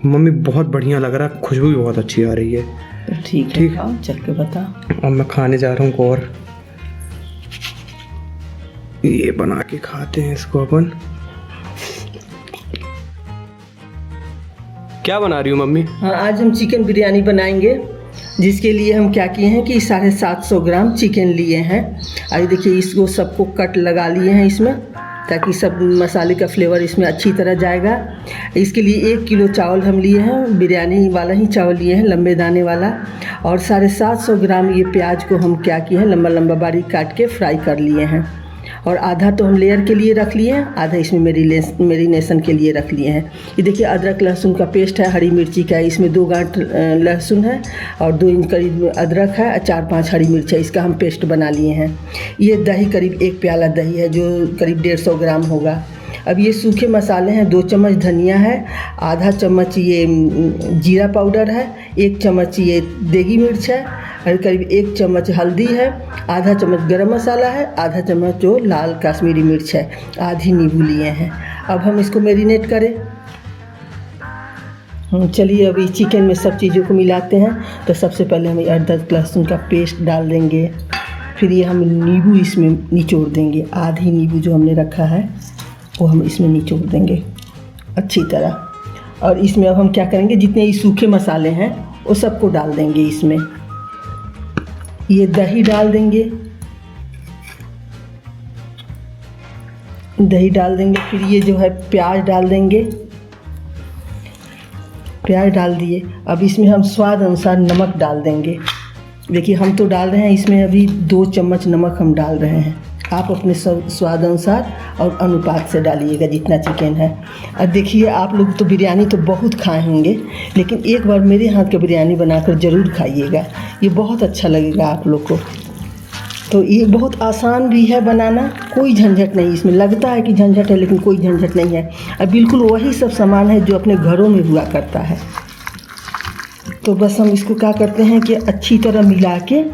Mummy बहुत बढ़िया लग रहा है, खुशबू भी बहुत अच्छी आ रही है। तो ठीक है, खाओ चख के बता। अब मैं खाने जा रहा हूँ और ये बना के खाते हैं इसको अपन। क्या बना रही हो मम्मी? हाँ, आज हम चिकन बिरयानी बनाएंगे, जिसके लिए हम क्या किए हैं कि 750 ग्राम चिकन लिए हैं। अभी देखिए इसको सबको कट लगा लिए हैं इसमें, ताकि सब मसाले का फ्लेवर इसमें अच्छी तरह जाएगा। इसके लिए 1 किलो चावल हम लिए हैं, बिरयानी वाला ही चावल लिए हैं, लंबे दाने वाला। और 750 ग्राम ये प्याज को हम क्या किए हैं, लंबा लंबा बारीक काट के फ्राई कर लिए हैं। और आधा तो हम लेयर के लिए रख लिए हैं, आधा इसमें मेरीनेशन के लिए रख लिए हैं। ये देखिए अदरक लहसुन का पेस्ट है, हरी मिर्ची का, इसमें 2 गांठ लहसुन है और 2 इंच करीब अदरक है और 4-5 हरी मिर्च है, इसका हम पेस्ट बना लिए हैं। ये दही करीब 1 प्याला दही है, जो करीब 150 ग्राम होगा। अब ये सूखे मसाले हैं, 2 चम्मच धनिया है, आधा चम्मच ये जीरा पाउडर है, 1 चम्मच ये देगी मिर्च है, और करीब 1 चम्मच हल्दी है, आधा चम्मच गरम मसाला है, आधा चम्मच जो लाल कश्मीरी मिर्च है, आधी नींबू लिए हैं। अब हम इसको मैरिनेट करें। चलिए अभी चिकन में सब चीज़ों को मिलाते हैं। तो सबसे पहले हम अदरक लहसुन का पेस्ट डाल देंगे, फिर ये हम नींबू इसमें निचोड़ देंगे, आधी नींबू जो हमने रखा है वो हम इसमें निचोड़ देंगे अच्छी तरह। और इसमें अब हम क्या करेंगे, जितने ये सूखे मसाले हैं वो सबको डाल देंगे इसमें। ये दही डाल देंगे, दही डाल देंगे, फिर ये जो है प्याज डाल देंगे, प्याज डाल दिए। अब इसमें हम स्वाद अनुसार नमक डाल देंगे। देखिए हम तो डाल रहे हैं इसमें अभी 2 चम्मच नमक हम डाल रहे हैं, आप अपने स्वाद अनुसार और अनुपात से डालिएगा जितना चिकन है। अब देखिए आप लोग तो बिरयानी तो बहुत खाए होंगे, लेकिन एक बार मेरे हाथ का बिरयानी बनाकर ज़रूर खाइएगा, ये बहुत अच्छा लगेगा आप लोग को। तो ये बहुत आसान भी है बनाना, कोई झंझट नहीं इसमें। लगता है कि झंझट है लेकिन कोई झंझट नहीं है। अब बिल्कुल वही सब सामान है जो अपने घरों में हुआ करता है। तो बस हम इसको क्या करते हैं कि अच्छी तरह मिला के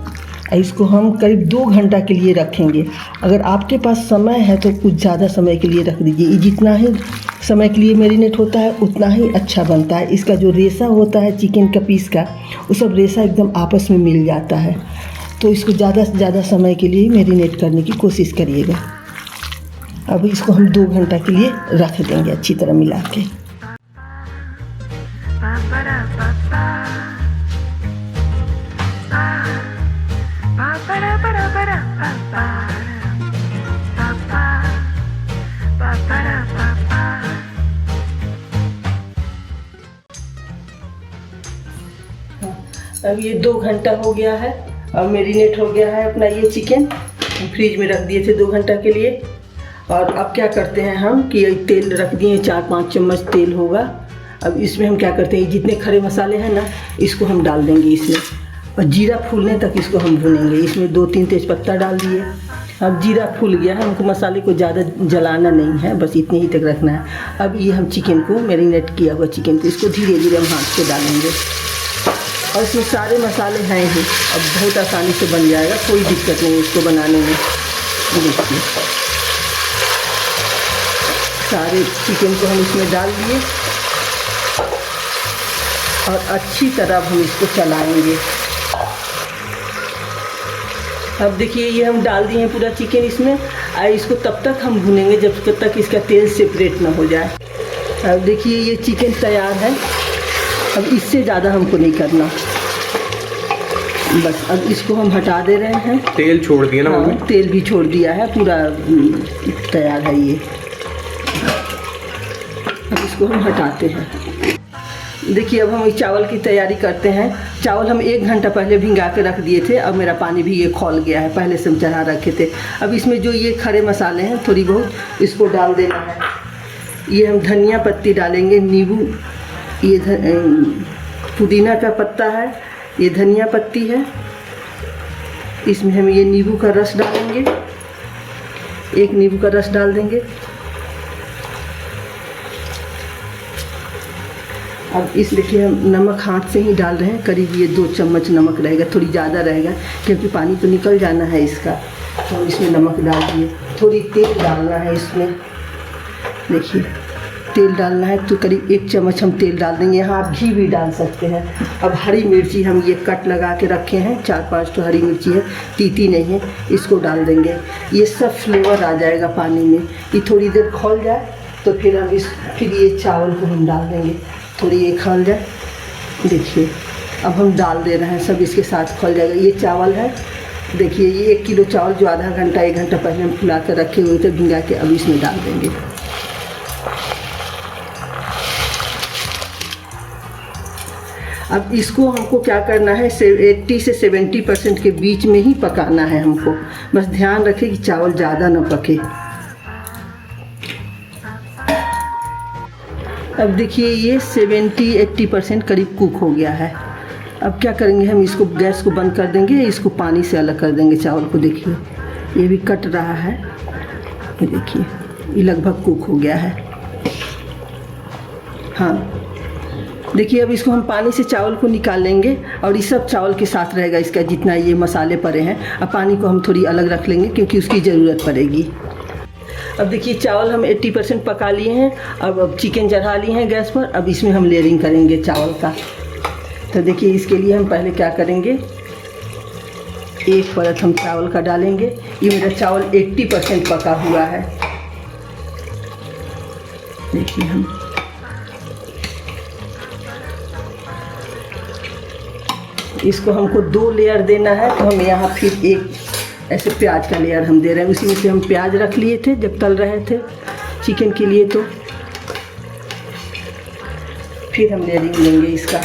इसको हम करीब 2 घंटा के लिए रखेंगे। अगर आपके पास समय है तो कुछ ज़्यादा समय के लिए रख दीजिए। ये जितना ही समय के लिए मैरिनेट होता है उतना ही अच्छा बनता है। इसका जो रेशा होता है चिकन का पीस का, वो सब रेशा एकदम आपस में मिल जाता है। तो इसको ज़्यादा से ज़्यादा समय के लिए मैरिनेट करने की कोशिश करिएगा। अब इसको हम 2 घंटा के लिए रख देंगे अच्छी तरह मिला के। अब ये 2 घंटा हो गया है, अब मैरिनेट हो गया है अपना ये चिकन। फ्रिज में रख दिए थे 2 घंटा के लिए। और अब क्या करते हैं हम कि तेल रख दिए, 4-5 चम्मच तेल होगा। अब इसमें हम क्या करते हैं, जितने खड़े मसाले हैं ना इसको हम डाल देंगे इसमें, और जीरा फूलने तक इसको हम भूनेंगे। इसमें 2-3 तेज़पत्ता डाल दिए। अब जीरा फूल गया है, हमको मसाले को ज़्यादा जलाना नहीं है, बस इतने ही तक रखना है। अब ये हम चिकन को, मैरिनेट किया हुआ चिकन को, इसको धीरे धीरे हम हाथ से डालेंगे। और इसमें सारे मसाले हैं ही, अब बहुत आसानी से बन जाएगा, कोई दिक्कत नहीं इसको बनाने में। देखिए सारे चिकन को हम इसमें डाल दिए और अच्छी तरह हम इसको चलाएंगे। अब देखिए ये हम डाल दिए हैं पूरा चिकन इसमें, और इसको तब तक हम भूनेंगे जब तक इसका तेल सेपरेट ना हो जाए। अब देखिए ये चिकन तैयार है, अब इससे ज़्यादा हमको नहीं करना, बस अब इसको हम हटा दे रहे हैं। तेल छोड़ दिया ना? हाँ, तेल भी छोड़ दिया है, पूरा तैयार है ये। अब इसको हम हटाते हैं। देखिए अब हम चावल की तैयारी करते हैं। चावल हम 1 घंटा पहले भिंगा के रख दिए थे, अब मेरा पानी भी ये खौल गया है, पहले से हम चढ़ा रखे थे। अब इसमें जो ये खड़े मसाले हैं थोड़ी बहुत, इसको डाल देना है। ये हम धनिया पत्ती डालेंगे, नींबू, ये पुदीना का पत्ता है, ये धनिया पत्ती है, इसमें हम ये नींबू का रस डालेंगे, 1 नींबू का रस डाल देंगे। अब इस देखिए हम नमक हाथ से ही डाल रहे हैं, करीब ये 2 चम्मच नमक रहेगा, थोड़ी ज़्यादा रहेगा क्योंकि पानी तो निकल जाना है इसका। तो इसमें नमक डाल दिए, थोड़ी तेल डालना है इसमें। देखिए तेल डालना है तो करीब 1 चम्मच हम तेल डाल देंगे। यहाँ आप घी भी डाल सकते हैं। अब हरी मिर्ची हम ये कट लगा के रखे हैं, 4-5 तो हरी मिर्ची है, तीती नहीं है, इसको डाल देंगे। ये सब फ्लेवर आ जाएगा पानी में। ये थोड़ी देर खौल जाए तो फिर ये चावल को हम डाल देंगे। थोड़ी ये खौल जाए, देखिए अब हम डाल दे रहे हैं, सब इसके साथ खौल जाएगा। ये चावल है, देखिए ये 1 किलो चावल जो आधा घंटा 1 घंटा पहले हम फुला कर रखे हुए थे भिंगा के, अब इसमें डाल देंगे। अब इसको हमको क्या करना है, 80 से 70% के बीच में ही पकाना है हमको। बस ध्यान रखें कि चावल ज़्यादा ना पके। अब देखिए ये 70-80% करीब कुक हो गया है। अब क्या करेंगे, हम इसको गैस को बंद कर देंगे, इसको पानी से अलग कर देंगे चावल को। देखिए ये भी कट रहा है, ये देखिए ये लगभग कुक हो गया है। हाँ देखिए अब इसको हम पानी से चावल को निकाल लेंगे और ये सब चावल के साथ रहेगा इसका, जितना ये मसाले पड़े हैं। अब पानी को हम थोड़ी अलग रख लेंगे क्योंकि उसकी ज़रूरत पड़ेगी। अब देखिए चावल हम 80% पका लिए हैं। अब चिकन चढ़ा लिए हैं गैस पर। अब इसमें हम लेयरिंग करेंगे चावल का। तो देखिए इसके लिए हम पहले क्या करेंगे, एक परत हम चावल का डालेंगे। ये मेरा चावल 80% पका हुआ है। देखिए हम इसको हमको 2 लेयर देना है, तो हम यहाँ फिर एक ऐसे प्याज का लेयर हम दे रहे हैं। उसी में से हम प्याज रख लिए थे जब तल रहे थे चिकन के लिए, तो फिर हम लेयरिंग लेंगे इसका।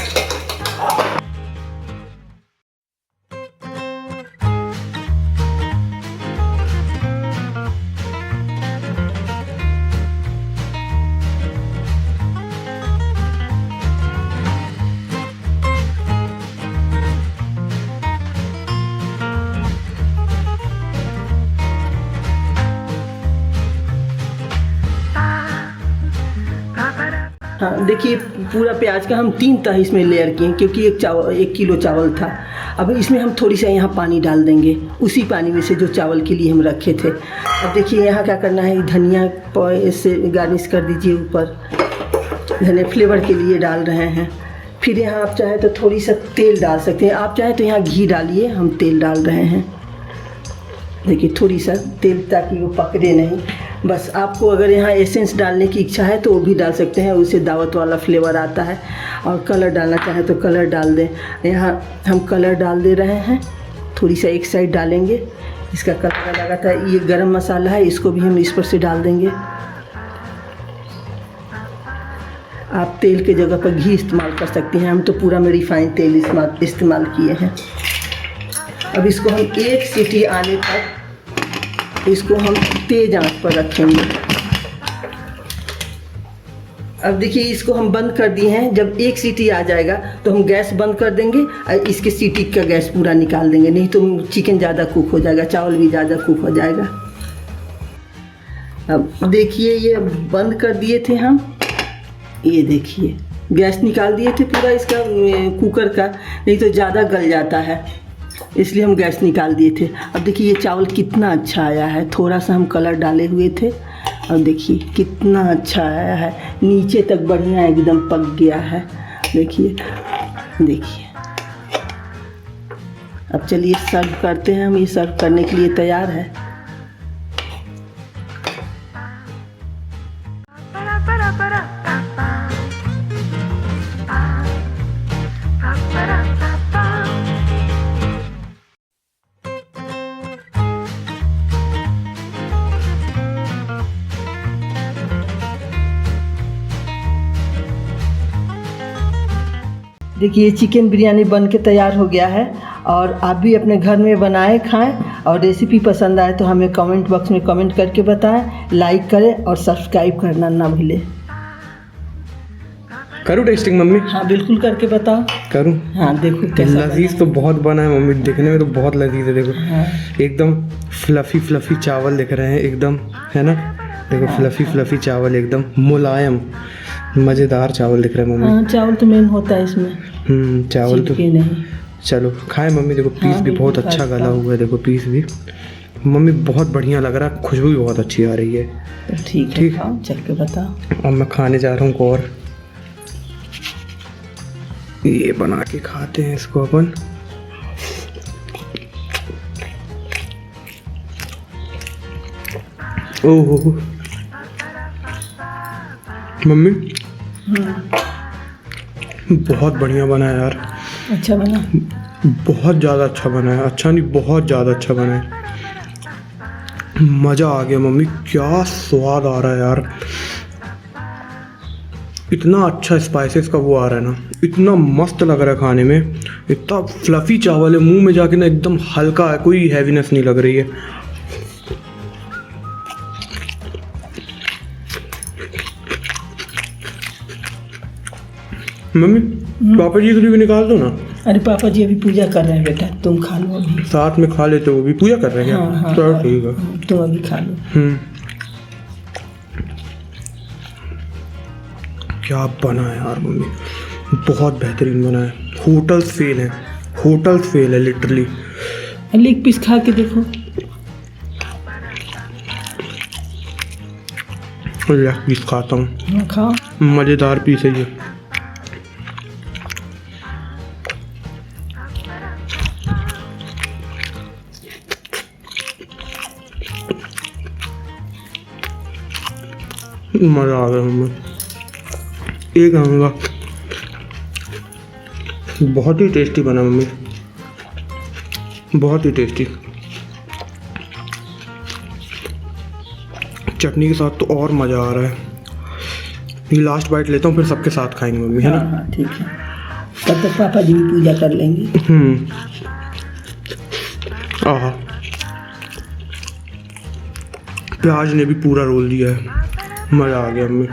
हाँ देखिए पूरा प्याज का हम 3 तह इसमें लेयर किए क्योंकि 1 किलो चावल था। अब इसमें हम थोड़ी सा यहाँ पानी डाल देंगे, उसी पानी में से जो चावल के लिए हम रखे थे। अब देखिए यहाँ क्या करना है, धनिया से गार्निश कर दीजिए ऊपर, धनिया फ्लेवर के लिए डाल रहे हैं। फिर यहाँ आप चाहे तो थोड़ी सा तेल डाल सकते हैं, आप चाहे तो यहाँ घी डालिए, हम तेल डाल रहे हैं। देखिए थोड़ी सा तेल ताकि वो पकड़े नहीं। बस आपको अगर यहाँ एसेंस डालने की इच्छा है तो वो भी डाल सकते हैं, उससे दावत वाला फ्लेवर आता है। और कलर डालना चाहे तो कलर डाल दें। यहाँ हम कलर डाल दे रहे हैं, थोड़ी सा एक साइड डालेंगे, इसका कलर लगा था। ये गरम मसाला है, इसको भी हम इस पर से डाल देंगे। आप तेल के जगह पर घी इस्तेमाल कर सकते हैं, हम तो पूरा में रिफाइंड तेल इस्तेमाल किए हैं। अब इसको हम 1 सीटी आने तक इसको हम तेज आंच पर रखेंगे। अब देखिए इसको हम बंद कर दिए हैं। जब 1 सीटी आ जाएगा तो हम गैस बंद कर देंगे और इसके सीटी का गैस पूरा निकाल देंगे, नहीं तो चिकन ज़्यादा कुक हो जाएगा, चावल भी ज़्यादा कुक हो जाएगा। अब देखिए ये बंद कर दिए थे हम, ये देखिए गैस निकाल दिए थे पूरा इसका कुकर का, नहीं तो ज़्यादा गल जाता है, इसलिए हम गैस निकाल दिए थे। अब देखिए ये चावल कितना अच्छा आया है, थोड़ा सा हम कलर डाले हुए थे और देखिए कितना अच्छा आया है, नीचे तक बढ़िया एकदम पक गया है। देखिए देखिए अब चलिए सर्व करते हैं हम। ये सर्व करने के लिए तैयार है। देखिए चिकन बिरयानी बन के तैयार हो गया है और आप भी अपने घर में बनाएं, खाएं। और रेसिपी पसंद आए तो हमें कमेंट बॉक्स में कमेंट करके बताएं, लाइक करें और सब्सक्राइब करना ना भूलें। करूँ टेस्टिंग मम्मी? हाँ बिल्कुल करके बताओ। करूँ? हाँ देखो कैसा लजीज तो बहुत बना है मम्मी, देखने में तो बहुत लजीज है। देखो हाँ। एकदम फ्लफ़ी चावल दिख रहे हैं एकदम, है ना? देखो फ्लफ़ी चावल एकदम मुलायम मज़ेदार चावल दिख रहे हैं मम्मी। हाँ चावल तो मेन होता है इसमें, चावल तो नहीं। चलो खाए मम्मी। देखो पीस भी बहुत अच्छा गला हुआ है, देखो पीस भी मम्मी बहुत बढ़िया लग रहा है, खुशबू भी बहुत अच्छी आ रही है। तो ठीक है, ठीक। खाओ, चल के बताओ। अब मैं खाने जा रहा हूँ और ये बना के खाते हैं इसको अपन। ओहो मम्मी बहुत बढ़िया बना है यार, अच्छा बना? बहुत ज़्यादा अच्छा बना है। अच्छा नहीं, बहुत ज़्यादा अच्छा बना है। मज़ा आ गया मम्मी, क्या स्वाद आ रहा है यार। इतना अच्छा स्पाइसेस का वो आ रहा है ना, इतना मस्त लग रहा है खाने में। इतना फ्लफी चावल है, मुंह में जाके ना एकदम हल्का है, कोई हैवीनेस नहीं लग रही है। मम्मी पापा जी के लिए भी निकाल दो ना। अरे पापा जी अभी पूजा कर रहे हैं बेटा, तुम खा लो अभी। साथ में खा लेते, वो भी पूजा कर रहे हैं क्या? हाँ हाँ, चलो ठीक है। तुम अभी खा लो। क्या बना है यार मम्मी, बहुत बेहतरीन बना है। होटल्स फेल है, होटल्स फेल है लिटरली। लेग पीस खा के देखो। लेग पीस खाता हूँ, हाँ खाओ। मज़ेदार पीस है ये। मज़ा आ गया मम्मी, एक नंबर, बहुत ही टेस्टी बना मम्मी, बहुत ही टेस्टी। चटनी के साथ तो और मज़ा आ रहा है। ये लास्ट बाइट लेता हूँ, फिर सबके साथ खाएंगे मम्मी, है ना? हाँ ठीक है, तब तक पापा जी भी पूजा कर लेंगे। आहा, प्याज ने भी पूरा रोल दिया है, मज़ा आ गया मम्मी।